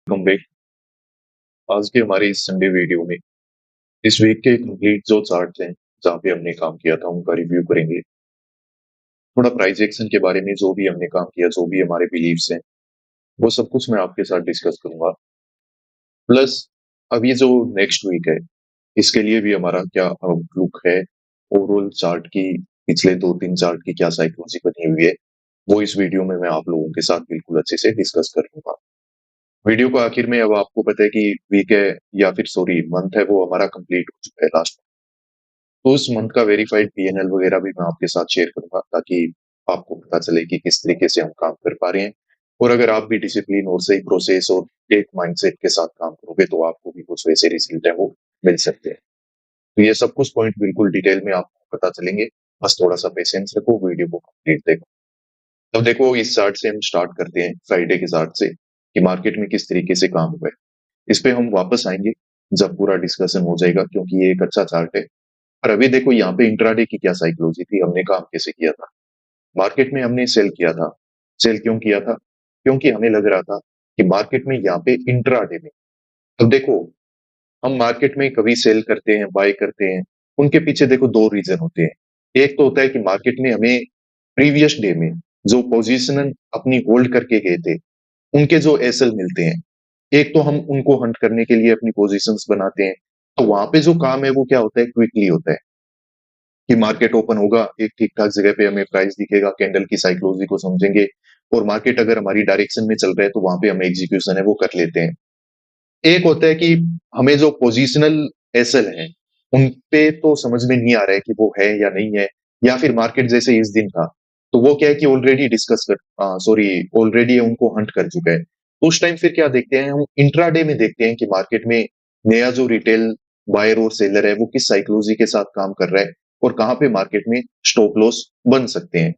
Welcome back. आज के हमारे इस संडे वीडियो में इस वीक के कंप्लीट जो चार्ट हैं जहाँ पे हमने काम किया था उनका रिव्यू करेंगे। थोड़ा प्राइस एक्शन के बारे में जो भी हमने काम किया, जो भी हमारे बिलीव्स हैं, वो सब कुछ मैं आपके साथ डिस्कस करूंगा। प्लस अब ये जो नेक्स्ट वीक है इसके लिए भी हमारा क्या आउटलुक है, ओवरऑल चार्ट की पिछले 2-3 चार्ट की क्या साइकोलॉजी बनी हुई है, वो इस वीडियो में मैं आप लोगों के साथ बिल्कुल अच्छे से डिस्कस कर लूंगा। वीडियो को आखिर में अब आपको पता है कि वीक है या फिर सॉरी मंथ है वो हमारा कंप्लीट हो चुका है लास्ट। तो उस मंथ का वेरीफाइड पीएनएल वगैरह भी मैं आपके साथ शेयर करूंगा ताकि आपको पता चले कि किस तरीके से हम काम कर पा रहे हैं। और अगर आप भी डिसिप्लिन और सही प्रोसेस और एक माइंडसेट के साथ काम करोगे तो आपको भी कुछ वैसे रिजल्ट है वो मिल सकते हैं। तो ये सब कुछ पॉइंट बिल्कुल डिटेल में आपको पता चलेंगे। बस थोड़ा सा पेशेंस रखो, वीडियो को कंप्लीट देखो। अब देखो इस चार्ट से हम स्टार्ट करते हैं, फ्राइडे के चार्ट से, कि मार्केट में किस तरीके से काम हुआ है। इस पे हम वापस आएंगे जब पूरा डिस्कशन हो जाएगा, क्योंकि ये एक अच्छा चार्ट है। और अभी देखो यहाँ पे इंट्राडे की क्या साइकोलॉजी थी, हमने काम कैसे किया था। मार्केट में हमने सेल किया था। सेल क्यों किया था? क्योंकि हमें लग रहा था कि मार्केट में यहाँ पे इंट्राडे में, अब देखो हम मार्केट में कभी सेल करते हैं, बाय करते हैं, उनके पीछे देखो दो रीजन होते हैं। एक तो होता है कि मार्केट में हमें प्रीवियस डे में जो पोजीशन अपनी होल्ड करके गए थे उनके जो एसएल मिलते हैं। एक तो हम उनको हंट करने के लिए अपनी पोजीशंस बनाते हैं। तो वहां पे जो काम है वो क्या होता है, क्विकली होता है कि मार्केट ओपन होगा, एक ठीक ठाक जगह पे हमें प्राइस दिखेगा, कैंडल की साइकोलॉजी को समझेंगे और मार्केट अगर हमारी डायरेक्शन में चल रहा है तो वहां पे हम एग्जीक्यूशन है वो कर लेते हैं। एक होता है कि हमें जो पोजिशनल एसएल है उन पे तो समझ में नहीं आ रहा है कि वो है या नहीं है, या फिर मार्केट जैसे इस दिन था तो वो क्या है कि ऑलरेडी डिस्कस कर सॉरी ऑलरेडी उनको हंट कर चुका है। तो उस टाइम फिर क्या देखते हैं हम, इंट्राडे में देखते हैं कि मार्केट में नया जो रिटेल बायर और सेलर है वो किस साइकोलॉजी के साथ काम कर रहा है और कहाँ पे मार्केट में स्टॉप लॉस बन सकते हैं।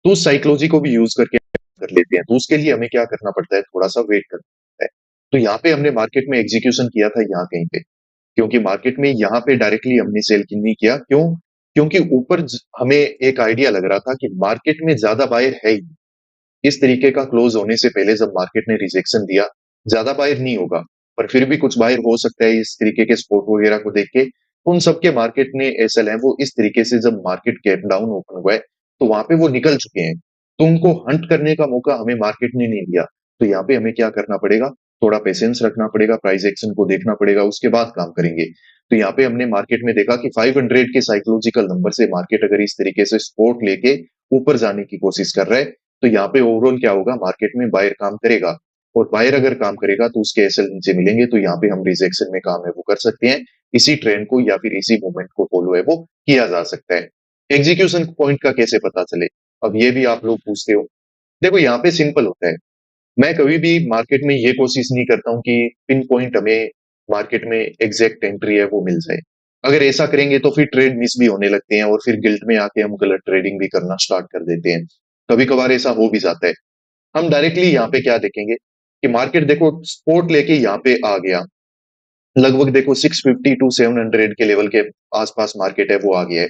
तो उस साइकोलॉजी को भी यूज करके कर लेते हैं। तो उसके लिए हमें क्या करना पड़ता है, थोड़ा सा वेट करना पड़ता है। तो यहाँ पे हमने मार्केट में एग्जीक्यूशन किया था यहाँ कहीं पे, क्योंकि मार्केट में यहाँ पे डायरेक्टली हमने सेल नहीं किया। क्यों? क्योंकि ऊपर हमें एक आइडिया लग रहा था कि मार्केट में ज्यादा बायर है ही। इस तरीके का क्लोज होने से पहले जब मार्केट ने रिजेक्शन दिया, ज्यादा बायर नहीं होगा, पर फिर भी कुछ बायर हो सकता है इस तरीके के स्पोर्ट वगैरह को देख के। उन सबके मार्केट ने एसएल है वो इस तरीके से जब मार्केट गैप डाउन ओपन हुआ है तो वहां पे वो निकल चुके हैं। तो उनको हंट करने का मौका हमें मार्केट ने नहीं दिया। तो यहाँ पे हमें क्या करना पड़ेगा, थोड़ा पेशेंस रखना पड़ेगा, प्राइस एक्शन को देखना पड़ेगा, उसके बाद काम करेंगे। तो यहाँ पे हमने मार्केट में देखा कि 500 के साइकोलॉजिकल नंबर से मार्केट अगर इस तरीके से सपोर्ट लेके ऊपर जाने की कोशिश कर रहा है तो यहाँ पे ओवरऑल क्या होगा, मार्केट में बायर काम करेगा। और बायर अगर काम करेगा तो उसके एसएल नीचे मिलेंगे, तो यहाँ पे हम रिजेक्शन में काम है वो कर सकते हैं। इसी ट्रेंड को या फिर इसी मूवमेंट को फॉलो है वो किया जा सकता है। एग्जीक्यूशन पॉइंट का कैसे पता चले, अब ये भी आप लोग पूछते हो। देखो यहाँ पे सिंपल होता है, मैं कभी भी मार्केट में ये कोशिश नहीं करता हूँ कि पिन पॉइंट हमें मार्केट में एग्जैक्ट एंट्री है वो मिल जाए। अगर ऐसा करेंगे तो फिर ट्रेड मिस भी होने लगते हैं और फिर गिल्ट में आके हम गलत ट्रेडिंग भी करना स्टार्ट कर देते हैं। कभी कभार ऐसा हो भी जाता है। हम डायरेक्टली यहाँ पे क्या देखेंगे कि मार्केट देखो सपोर्ट लेके यहाँ पे आ गया, लगभग देखो 650 टू 700 के लेवल के आसपास मार्केट है वो आ गया है।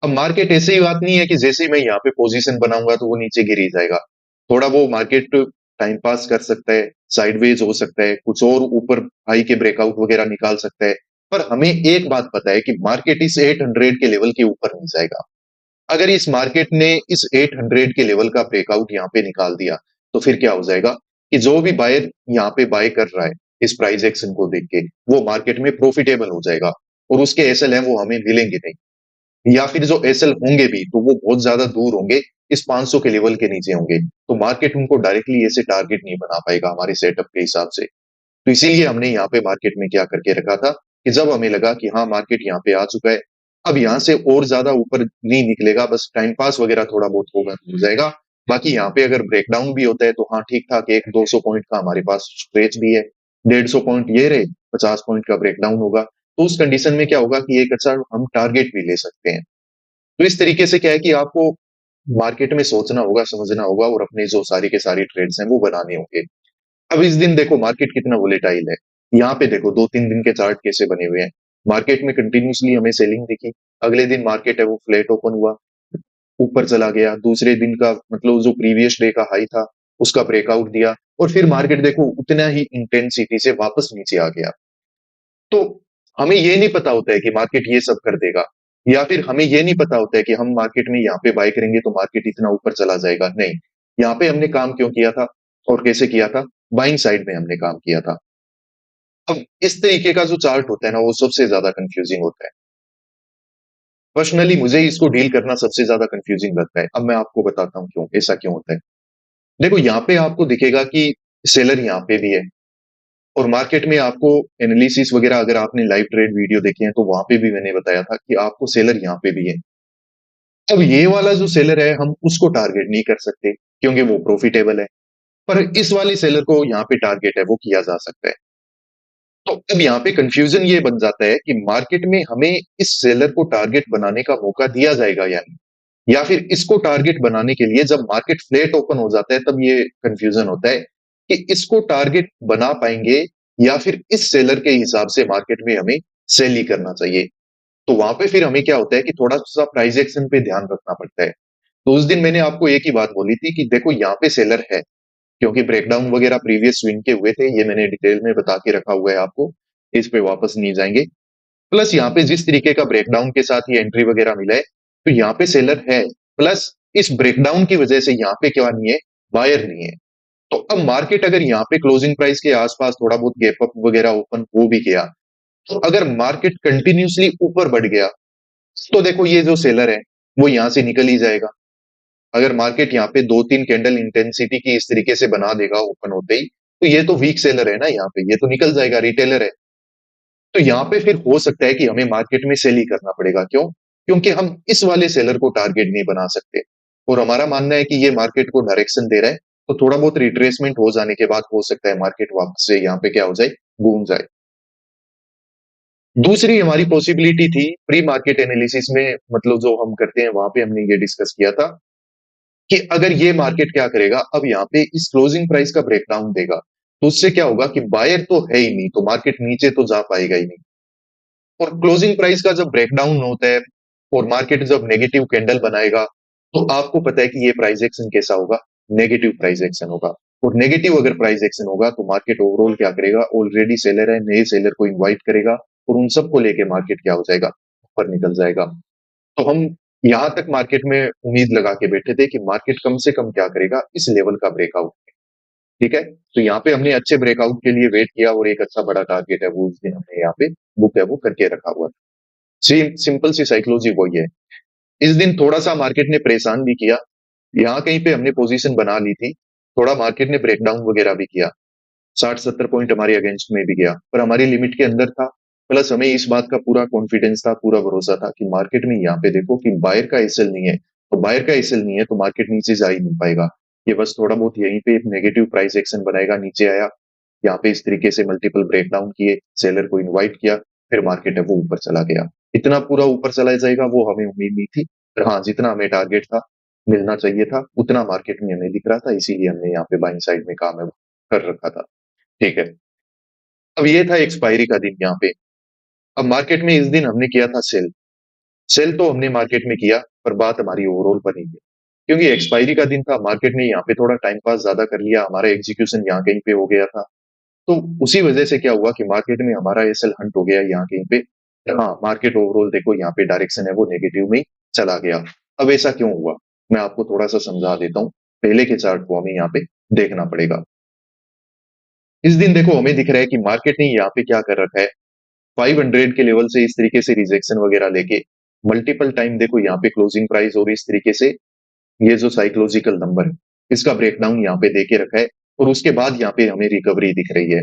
अब मार्केट ऐसे ही बात नहीं है कि जैसे ही मैं यहाँ पे पोजीशन बनाऊंगा तो वो नीचे गिर ही जाएगा। थोड़ा वो मार्केट टाइम पास कर सकता है, साइडवेज हो सकता है, कुछ और ऊपर हाई के ब्रेकआउट वगैरह निकाल सकता है। पर हमें एक बात पता है कि मार्केट इस 800 के लेवल के ऊपर नहीं जाएगा। अगर इस मार्केट ने इस 800 के लेवल का ब्रेकआउट यहाँ पे निकाल दिया तो फिर क्या हो जाएगा कि जो भी बायर यहाँ पे बाय कर रहा है इस प्राइस एक्शन को देख के वो मार्केट में प्रॉफिटेबल हो जाएगा और उसके एसएल है वो हमें मिलेंगे नहीं, या फिर जो एसएल होंगे भी तो वो बहुत ज्यादा दूर होंगे, इस 500 के लेवल के नीचे होंगे। तो मार्केट उनको डायरेक्टली ऐसे टारगेट नहीं बना पाएगा हमारे सेटअप के हिसाब से। तो इसीलिए हमने यहाँ पे मार्केट में क्या करके रखा था कि जब हमें लगा कि हाँ मार्केट यहाँ पे आ चुका है, अब यहाँ से और ज्यादा ऊपर नहीं निकलेगा, बस टाइम पास वगैरह थोड़ा बहुत होगा तो हो जाएगा। बाकी यहाँ पे अगर ब्रेकडाउन भी होता है तो हाँ ठीक ठाक, एक 200 पॉइंट का हमारे पास स्ट्रेच भी है, 150 पॉइंट ये रहे, 50 पॉइंट का ब्रेकडाउन होगा। तो उस कंडीशन में क्या होगा कि एक अच्छा हम टारगेट भी ले सकते हैं। तो इस तरीके से क्या है कि आपको मार्केट में सोचना होगा, समझना होगा और अपने जो सारी के सारी ट्रेड्स हैं वो बनाने होंगे। अब इस दिन देखो मार्केट कितना वोलेटाइल है। यहाँ पे देखो 2-3 दिन के चार्ट कैसे बने हुए हैं। मार्केट में कंटिन्यूसली हमें सेलिंग दिखी, अगले दिन मार्केट है वो फ्लैट ओपन हुआ, ऊपर चला गया, दूसरे दिन का मतलब जो प्रीवियस डे का हाई था उसका ब्रेकआउट दिया और फिर मार्केट देखो उतना ही इंटेंसिटी से वापस नीचे आ गया। तो हमें ये नहीं पता होता है कि मार्केट ये सब कर देगा, या फिर हमें ये नहीं पता होता है कि हम मार्केट में यहाँ पे बाय करेंगे तो मार्केट इतना ऊपर चला जाएगा। नहीं, यहाँ पे हमने काम क्यों किया था और कैसे किया था? बाइंग साइड में हमने काम किया था। अब इस तरीके का जो चार्ट होता है ना, वो सबसे ज्यादा कंफ्यूजिंग होता है। पर्सनली मुझे इसको डील करना सबसे ज्यादा कंफ्यूजिंग लगता है। अब मैं आपको बताता हूँ क्यों, ऐसा क्यों होता है। देखो यहाँ पे आपको दिखेगा कि सेलर यहाँ पे भी है, और मार्केट में आपको एनालिसिस वगैरह, अगर आपने लाइव ट्रेड वीडियो देखे हैं तो वहां पे भी मैंने बताया था कि आपको सेलर यहाँ पे भी है। अब ये वाला जो सेलर है हम उसको टारगेट नहीं कर सकते क्योंकि वो प्रॉफिटेबल है, पर इस वाले सेलर को यहाँ पे टारगेट है, वो किया जा सकता है। तो अब यहाँ पे कंफ्यूजन ये बन जाता है कि मार्केट में हमें इस सेलर को टारगेट बनाने का मौका दिया जाएगा या नहीं, या फिर इसको टारगेट बनाने के लिए जब मार्केट फ्लैट ओपन हो जाता है तब ये कंफ्यूजन होता है कि इसको टारगेट बना पाएंगे या फिर इस सेलर के हिसाब से मार्केट में हमें सेल ही करना चाहिए। तो वहां पे फिर हमें क्या होता है कि थोड़ा सा प्राइस एक्शन पे ध्यान रखना पड़ता है। तो उस दिन मैंने आपको एक ही बात बोली थी कि देखो यहाँ पे सेलर है, क्योंकि ब्रेकडाउन वगैरह प्रीवियस स्विंग के हुए थे, ये मैंने डिटेल में बता के रखा हुआ है आपको, इस पे वापस नहीं जाएंगे। प्लस यहाँ पे जिस तरीके का ब्रेकडाउन के साथ ये एंट्री वगैरह मिला है, तो यहाँ पे सेलर है। प्लस इस ब्रेकडाउन की वजह से यहाँ पे क्या नहीं है, बायर नहीं है। तो अब मार्केट अगर यहाँ पे क्लोजिंग प्राइस के आसपास थोड़ा बहुत गैप अप वगैरह ओपन हो भी गया, तो अगर मार्केट कंटिन्यूसली ऊपर बढ़ गया, तो देखो ये जो सेलर है वो यहां से निकल ही जाएगा। अगर मार्केट यहाँ पे 2-3 कैंडल इंटेंसिटी की इस तरीके से बना देगा ओपन होते ही, तो ये तो वीक सेलर है ना, यहाँ पे ये तो निकल जाएगा, रिटेलर है। तो यहाँ पे फिर हो सकता है कि हमें मार्केट में सेल ही करना पड़ेगा। क्यों? क्योंकि हम इस वाले सेलर को टारगेट नहीं बना सकते, और हमारा मानना है कि ये मार्केट को डायरेक्शन दे रहा है। तो थोड़ा बहुत रिट्रेसमेंट हो जाने के बाद हो सकता है मार्केट वापस से यहाँ पे क्या हो जाए, घूम जाए। दूसरी हमारी पॉसिबिलिटी थी प्री मार्केट एनालिसिस में, मतलब जो हम करते हैं वहां पे हमने ये डिस्कस किया था कि अगर ये मार्केट क्या करेगा, अब यहाँ पे इस क्लोजिंग प्राइस का ब्रेकडाउन देगा, तो उससे क्या होगा कि बायर तो है ही नहीं, तो मार्केट नीचे तो जा पाएगा ही नहीं। और क्लोजिंग प्राइस का जब ब्रेकडाउन होता है और मार्केट जब नेगेटिव कैंडल बनाएगा, तो आपको पता है कि ये प्राइस एक्शन कैसा होगा, नेगेटिव प्राइस एक्शन होगा। और नेगेटिव अगर प्राइस एक्शन होगा तो मार्केट ओवरऑल क्या करेगा, ऑलरेडी सेलर है, नए सेलर को इन्वाइट करेगा, और उन सबको लेके मार्केट क्या हो जाएगा, ऊपर निकल जाएगा। तो हम यहां तक मार्केट में उम्मीद लगा के बैठे थे कि मार्केट कम से कम क्या करेगा, इस लेवल का ब्रेकआउट। ठीक है, तो यहाँ पे हमने अच्छे ब्रेकआउट के लिए वेट किया, और एक अच्छा बड़ा टारगेट है वो उस दिन हमने यहाँ पे बुक है वो करके रखा हुआ था। सिंपल सी साइकोलॉजी वही है। इस दिन थोड़ा सा मार्केट ने परेशान भी किया, यहाँ कहीं पे हमने पोजीशन बना ली थी, थोड़ा मार्केट ने ब्रेकडाउन वगैरह भी किया, 60-70 पॉइंट हमारे अगेंस्ट में भी गया, पर हमारी लिमिट के अंदर था। प्लस हमें इस बात का पूरा कॉन्फिडेंस था, पूरा भरोसा था कि मार्केट में यहाँ पे देखो कि बायर का एसएल नहीं है, तो बायर का एसएल नहीं है तो मार्केट नीचे जा ही नहीं पाएगा। ये बस थोड़ा बहुत यहीं पे एक नेगेटिव प्राइस एक्शन बनाएगा, नीचे आया, यहाँ पे इस तरीके से मल्टीपल ब्रेकडाउन किए, सेलर को इन्वाइट किया, फिर मार्केट है वो ऊपर चला गया। इतना पूरा ऊपर चला जाएगा वो हमें उम्मीद नहीं थी, पर हाँ जितना हमें टारगेट था, मिलना चाहिए था, उतना मार्केट में हमें दिख रहा था, इसीलिए हमने यहाँ पे बाइंग साइड में काम है वो कर रखा था। ठीक है, अब ये था एक्सपायरी का दिन यहाँ पे। अब मार्केट में इस दिन हमने किया था सेल। सेल तो हमने मार्केट में किया, पर बात हमारी ओवरऑल बनी है, क्योंकि एक्सपायरी का दिन था, मार्केट ने यहाँ पे थोड़ा टाइम पास ज्यादा कर लिया, हमारा एग्जीक्यूशन यहाँ कहीं पे हो गया था। तो उसी वजह से क्या हुआ कि मार्केट में हमारा एसएल हंट हो गया यहाँ कहीं पे। हाँ, मार्केट ओवरऑल देखो यहाँ पे डायरेक्शन है वो नेगेटिव में ही चला गया। अब ऐसा क्यों हुआ, मैं आपको थोड़ा सा समझा देता हूँ। पहले के चार्ट को हमें यहाँ पे देखना पड़ेगा। इस दिन देखो हमें दिख रहा है कि मार्केट ने यहाँ पे क्या कर रखा है, 500 के लेवल से इस तरीके से रिजेक्शन वगैरह लेके मल्टीपल टाइम देखो यहाँ पे क्लोजिंग प्राइस, और इस तरीके से ये जो साइकोलॉजिकल नंबर है इसका ब्रेकडाउन यहाँ पे देके रखा है, और उसके बाद यहाँ पे हमें रिकवरी दिख रही है।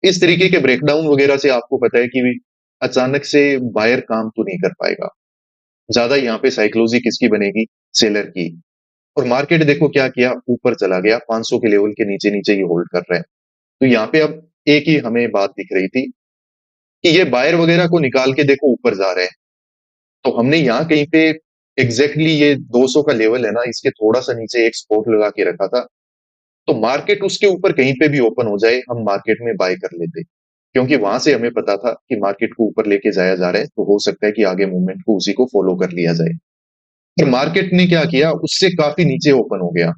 इस तरीके के ब्रेकडाउन वगैरह से आपको पता है कि अचानक से बायर काम तो नहीं कर पाएगा, ज्यादा यहाँ पे साइकोलॉजी किसकी बनेगी, सेलर की। और मार्केट देखो क्या किया, ऊपर चला गया, 500 के लेवल के नीचे नीचे ये होल्ड कर रहे हैं। तो यहाँ पे अब एक ही हमें बात दिख रही थी कि ये बायर वगैरह को निकाल के देखो ऊपर जा रहे हैं। तो हमने यहाँ कहीं पे एग्जैक्टली ये 200 का लेवल है ना, इसके थोड़ा सा नीचे एक स्पॉट लगा के रखा था। तो मार्केट उसके ऊपर कहीं पे भी ओपन हो जाए हम मार्केट में बाय कर लेते, क्योंकि वहां से हमें पता था कि मार्केट को ऊपर लेके जाया जा रहा है, तो हो सकता है कि आगे मूवमेंट को उसी को फॉलो कर लिया जाए। फिर मार्केट ने क्या किया, उससे काफी नीचे ओपन हो गया।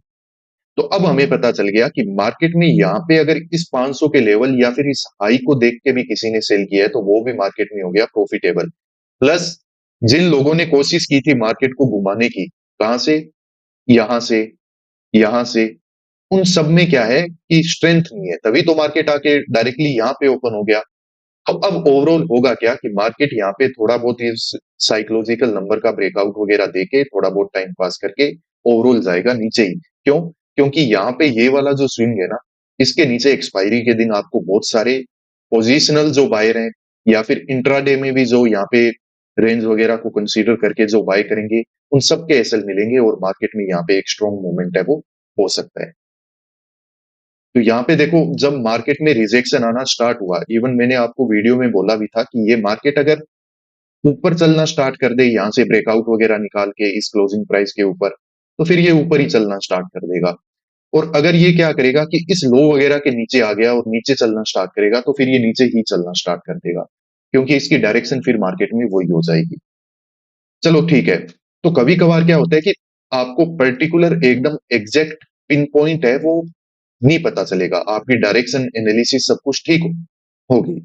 तो अब हमें पता चल गया कि मार्केट में यहाँ पे अगर इस 500 के लेवल या फिर इस हाई को देख के भी किसी ने सेल किया है तो वो भी मार्केट में हो गया प्रॉफिटेबल। प्लस जिन लोगों ने कोशिश की थी मार्केट को घुमाने की, कहां से, यहां से, यहां से, उन सब में क्या है कि स्ट्रेंथ नहीं है, तभी तो मार्केट आके डायरेक्टली यहाँ पे ओपन हो गया। अब ओवरऑल होगा क्या कि मार्केट यहाँ पे थोड़ा बहुत इस साइकोलॉजिकल नंबर का ब्रेकआउट वगैरह देके थोड़ा बहुत टाइम पास करके ओवरऑल जाएगा नीचे ही। क्यों? क्योंकि यहाँ पे ये वाला जो स्विंग है ना, इसके नीचे एक्सपायरी के दिन आपको बहुत सारे पोजिशनल जो बायर हैं या फिर इंट्राडे में भी जो यहाँ पे रेंज वगैरह को कंसीडर करके जो बाय करेंगे, उन सबके एसएल मिलेंगे और मार्केट में यहाँ पे एक स्ट्रॉन्ग मूवमेंट है वो हो सकता है। तो यहाँ पे देखो, जब मार्केट में रिजेक्शन आना स्टार्ट हुआ, इवन मैंने आपको वीडियो में बोला भी था कि ये मार्केट अगर ऊपर चलना स्टार्ट कर दे यहाँ से ब्रेकआउट वगैरह निकाल के इस क्लोजिंग प्राइस के ऊपर, तो फिर ये ऊपर ही चलना स्टार्ट कर देगा। और अगर ये क्या करेगा कि इस लो वगैरह के नीचे आ गया और नीचे चलना स्टार्ट करेगा, तो फिर ये नीचे ही चलना स्टार्ट कर देगा, क्योंकि इसकी डायरेक्शन फिर मार्केट में वही हो जाएगी। चलो ठीक है। तो कभी कभार क्या होता है कि आपको पर्टिकुलर एकदम एग्जैक्ट पिन पॉइंट है वो नहीं पता चलेगा, आपकी डायरेक्शन एनालिसिस सब कुछ ठीक होगी,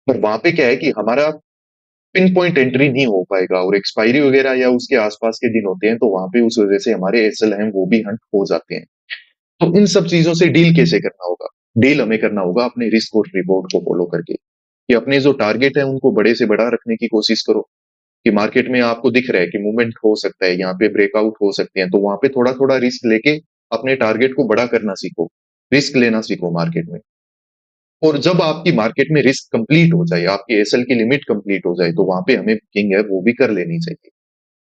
पर वहां पे क्या है कि हमारा पिन पॉइंट एंट्री नहीं हो पाएगा और एक्सपायरी वगैरह या उसके आसपास के दिन होते हैं, तो वहां पे उस वजह से हमारे एसएल हैं वो भी हंट हो जाते हैं। तो इन सब चीजों से डील कैसे करना होगा? डील हमें करना होगा अपने रिस्क और रिवॉर्ड को फॉलो करके, कि अपने जो टारगेट है उनको बड़े से बड़ा रखने की कोशिश करो। कि मार्केट में आपको दिख रहा है कि मूवमेंट हो सकता है, यहाँ पे ब्रेकआउट हो सकते हैं, तो वहां पे थोड़ा थोड़ा रिस्क लेके अपने टारगेट को बड़ा करना सीखो, रिस्क लेना सीखो मार्केट में। और जब आपकी मार्केट में रिस्क कंप्लीट हो जाए, आपकी एसएल की लिमिट कंप्लीट हो जाए, तो वहां पे हमें बुकिंग है वो भी कर लेनी चाहिए।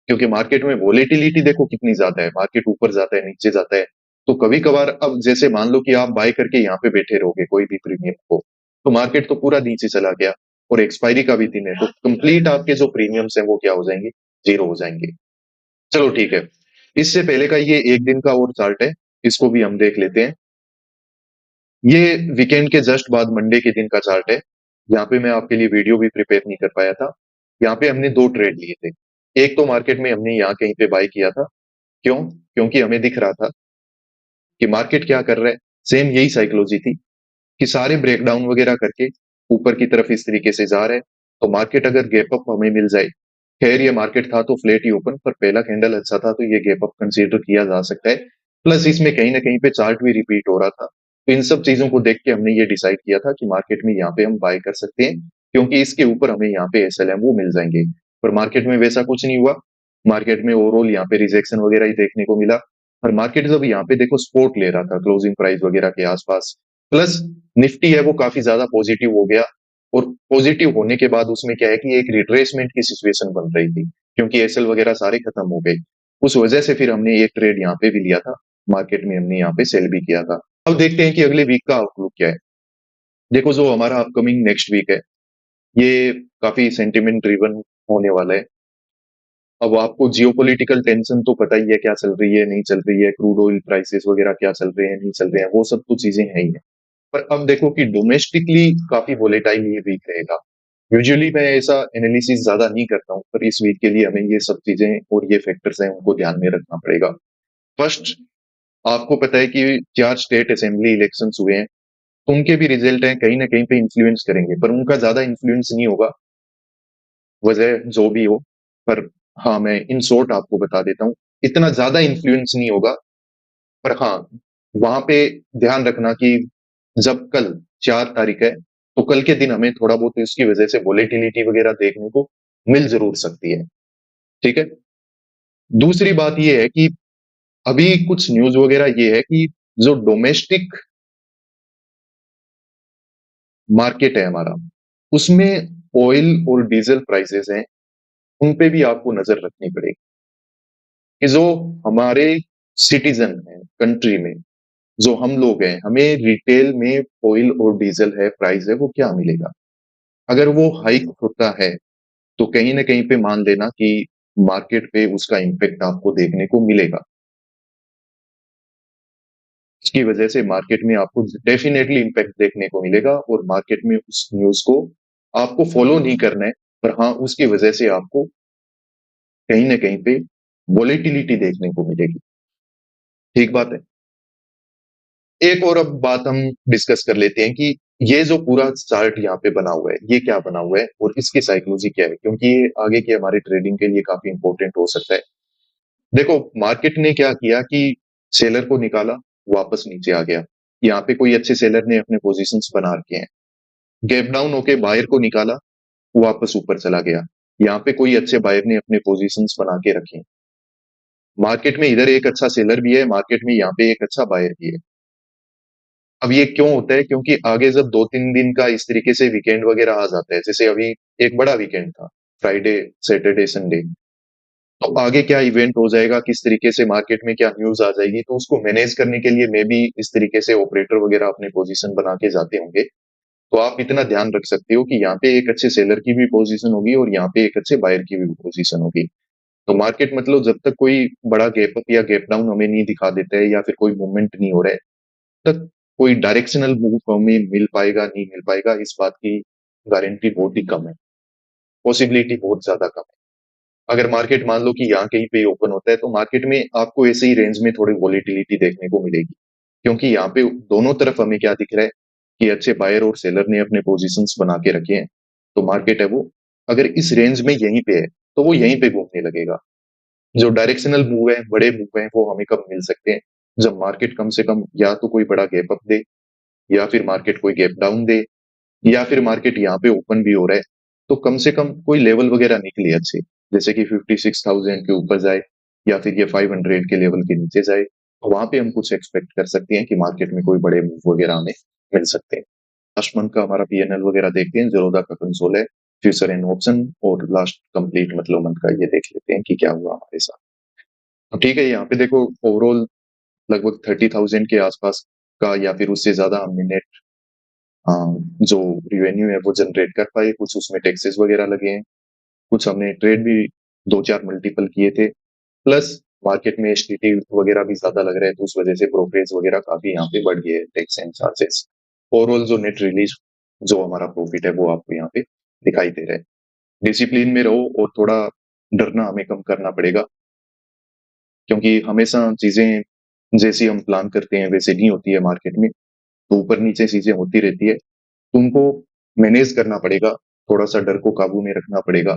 क्योंकि मार्केट में वोलेटिलिटी देखो कितनी ज्यादा है, मार्केट ऊपर जाता है नीचे जाता है। तो कभी कभार अब जैसे मान लो कि आप बाय करके यहाँ पे बैठे रहोगे कोई भी प्रीमियम को, तो मार्केट तो पूरा नीचे चला गया और एक्सपायरी का भी दिन है, तो कंप्लीट आपके जो प्रीमियम्स हैं वो क्या हो जाएंगे, जीरो हो जाएंगे। चलो ठीक है। इससे पहले का ये एक दिन का और चार्ट है, इसको भी हम देख लेते हैं। ये वीकेंड के जस्ट बाद मंडे के दिन का चार्ट है। यहाँ पे मैं आपके लिए वीडियो भी प्रिपेयर नहीं कर पाया था। यहाँ पे हमने दो ट्रेड लिए थे। एक तो मार्केट में हमने यहाँ कहीं पे बाय किया था। क्यों? क्योंकि हमें दिख रहा था कि मार्केट क्या कर रहा है। सेम यही साइकोलॉजी थी कि सारे ब्रेकडाउन वगैरह करके ऊपर की तरफ इस तरीके से जा रहा है, तो मार्केट अगर गैप अप हमें मिल जाए, खैर ये मार्केट था तो फ्लैट ही ओपन, पर पहला कैंडल अच्छा था तो ये गैप अप कंसीडर किया जा सकता है। प्लस इसमें कहीं ना कहीं पे चार्ट भी रिपीट हो रहा था, तो इन सब चीजों को देख के हमने ये डिसाइड किया था कि मार्केट में यहाँ पे हम बाय कर सकते हैं, क्योंकि इसके ऊपर हमें यहाँ पे एसएलएम वो मिल जाएंगे। पर मार्केट में वैसा कुछ नहीं हुआ। मार्केट में ओवरऑल यहाँ पे रिजेक्शन वगैरह ही देखने को मिला। और मार्केट जब यहाँ पे देखो सपोर्ट ले रहा था क्लोजिंग प्राइस वगैरह के आसपास, प्लस निफ्टी है वो काफी ज्यादा पॉजिटिव हो गया। और पॉजिटिव होने के बाद उसमें क्या है कि एक रिट्रेसमेंट की सिचुएशन बन रही थी, क्योंकि एसएल वगैरह सारे खत्म हो गए। उस वजह से फिर हमने एक ट्रेड यहाँ पे भी लिया था, मार्केट में हमने यहाँ पे सेल भी किया था। अब देखते हैं कि अगले वीक का आउटलुक क्या है। देखो, जो हमारा अपकमिंग नेक्स्ट वीक है, ये काफी सेंटिमेंट ड्रिवन होने वाला है। अब आपको जियोपॉलिटिकल टेंशन तो पता ही है क्या चल रही है, नहीं चल रही है, क्रूड ऑयल प्राइसेस वगैरह क्या चल रहे हैं, नहीं चल रहे हैं, वो सब तो चीजें हैं ही है। पर अब देखो कि डोमेस्टिकली काफी वोलेटाइल ये वीक रहेगा। यूजुअली मैं ऐसा एनालिसिस ज्यादा नहीं करता हूँ, पर इस वीक के लिए हमें ये सब चीजें और ये फैक्टर्स हैं उनको ध्यान में रखना पड़ेगा। फर्स्ट, आपको पता है कि 4 स्टेट असेंबली इलेक्शंस हुए हैं, तो उनके भी रिजल्ट हैं कहीं ना कहीं पे इन्फ्लुएंस करेंगे, पर उनका ज्यादा इन्फ्लुएंस नहीं होगा, वजह जो भी हो। पर हाँ, मैं इन शॉर्ट आपको बता देता हूँ, इतना ज्यादा इन्फ्लुएंस नहीं होगा। पर हाँ, वहां पे ध्यान रखना कि जब कल 4 तारीख है, तो कल के दिन हमें थोड़ा बहुत इसकी वजह से वोलेटिलिटी वगैरह देखने को मिल जरूर सकती है। ठीक है। दूसरी बात यह है कि अभी कुछ न्यूज वगैरह ये है कि जो डोमेस्टिक मार्केट है हमारा, उसमें ऑयल और डीजल प्राइसेस हैं, उन पे भी आपको नजर रखनी पड़ेगी कि जो हमारे सिटीजन हैं कंट्री में, जो हम लोग हैं, हमें रिटेल में ऑयल और डीजल है प्राइस है वो क्या मिलेगा। अगर वो हाइक होता है, तो कहीं ना कहीं पे मान लेना कि मार्केट पे उसका इम्पेक्ट आपको देखने को मिलेगा। इसकी वजह से मार्केट में आपको डेफिनेटली इम्पैक्ट देखने को मिलेगा, और मार्केट में उस न्यूज को आपको फॉलो नहीं करना है, पर हाँ उसकी वजह से आपको कहीं ना कहीं पे वोलेटिलिटी देखने को मिलेगी। ठीक बात है। एक और अब बात हम डिस्कस कर लेते हैं कि ये जो पूरा चार्ट यहाँ पे बना हुआ है, ये क्या बना हुआ है और इसकी साइकोलॉजी क्या है? क्योंकि ये आगे की हमारी ट्रेडिंग के लिए काफ़ी इम्पोर्टेंट हो सकता है। देखो, मार्केट ने क्या किया कि सेलर को निकाला, वापस नीचे आ गया। यहाँ पे कोई अच्छे सेलर ने अपने पोज़ीशंस बना रखे हैं। गैप डाउन होके बायर को निकाला, वापस ऊपर चला गया। यहाँ पे कोई अच्छे बायर ने अपने पोज़ीशंस बना के रखे हैं। मार्केट में इधर एक अच्छा सेलर भी है, मार्केट में यहाँ पे एक अच्छा बायर भी है। अब ये क्यों होता है? क्योंकि आगे जब 2-3 दिन का इस तरीके से वीकेंड वगैरह आ जाता है, जैसे अभी एक बड़ा वीकेंड था, फ्राइडे, सैटरडे, संडे। तो आगे क्या इवेंट हो जाएगा, किस तरीके से मार्केट में क्या न्यूज़ आ जाएगी, तो उसको मैनेज करने के लिए मे बी इस तरीके से ऑपरेटर वगैरह अपनी पोज़ीशन बना के जाते होंगे। तो आप इतना ध्यान रख सकते हो कि यहाँ पे एक अच्छे सेलर की भी पोज़ीशन होगी और यहाँ पे एक अच्छे बायर की भी पोज़ीशन होगी। तो मार्केट मतलब जब तक कोई बड़ा गैप अप या गैप डाउन हमें नहीं दिखा देता है या फिर कोई मूवमेंट नहीं हो रहा है, तक कोई डायरेक्शनल मूव हमें मिल पाएगा, नहीं मिल पाएगा, इस बात की गारंटी बहुत ही कम है। पॉसिबिलिटी बहुत ज़्यादा कम है। अगर मार्केट मान लो कि यहाँ कहीं पे ओपन होता है, तो मार्केट में आपको ऐसे ही रेंज में थोड़ी वॉलेटिलिटी देखने को मिलेगी। क्योंकि यहाँ पे दोनों तरफ हमें क्या दिख रहा है कि अच्छे बायर और सेलर ने अपने पोज़ीशंस बना के रखे हैं। तो मार्केट है वो, अगर इस रेंज में यहीं पे है, तो वो यहीं पे घूमने लगेगा। जो डायरेक्शनल मूव है, बड़े मूव हैं, वो हमें कब मिल सकते हैं? जब मार्केट कम से कम या तो कोई बड़ा गैप अप दे या फिर मार्केट कोई गैप डाउन दे या फिर मार्केट यहाँ पे ओपन भी हो रहा है, तो कम से कम कोई लेवल वगैरह निकले अच्छे, जैसे कि 56,000 के ऊपर जाए या फिर ये 500 के लेवल के नीचे जाए, तो वहाँ पे हम कुछ एक्सपेक्ट कर सकते हैं कि मार्केट में कोई बड़े मूव वगैरह हमें मिल सकते हैं। लास्ट मंथ का हमारा पीएनएल वगैरह देखते हैं, ज़ीरोधा का कंसोल है, फ्यूचर एंड ऑप्शन और लास्ट कंप्लीट मतलब मंथ का ये देख लेते हैं कि क्या हुआ हमारे साथ। तो ठीक है, यहाँ पे देखो ओवरऑल लगभग 30,000 के आसपास का या फिर उससे ज़्यादा हमने नेट जो रेवेन्यू है वो जनरेट कर पाए, कुछ उसमें टैक्सेस वगैरह लगे हैं, कुछ हमने ट्रेड भी 2-4 मल्टीपल किए थे, प्लस मार्केट में एसटीटी वगैरह भी ज़्यादा लग रहा है, तो उस वजह से ब्रोकरेज वगैरह काफ़ी यहाँ पे बढ़ गए हैं, टैक्स एंड चार्जेस। ओवरऑल जो नेट रिलीज़ जो हमारा प्रॉफिट है वो आपको यहाँ पे दिखाई दे रहा है। डिसिप्लिन में रहो और थोड़ा डरना हमें कम करना पड़ेगा, क्योंकि हमेशा चीज़ें जैसी हम प्लान करते हैं वैसे नहीं होती है मार्केट में, तो ऊपर-नीचे चीज़ें होती रहती है। तुमको मैनेज करना पड़ेगा, थोड़ा-सा डर को काबू में रखना पड़ेगा,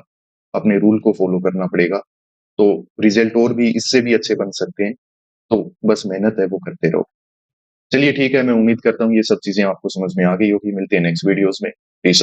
अपने रूल को फ़ॉलो करना पड़ेगा, तो रिज़ल्ट और भी इससे भी अच्छे बन सकते हैं। तो बस मेहनत है वो करते रहो। चलिए ठीक है, मैं उम्मीद करता हूँ ये सब चीज़ें आपको समझ में आ गई होगी, मिलते हैं नेक्स्ट वीडियोज़ में।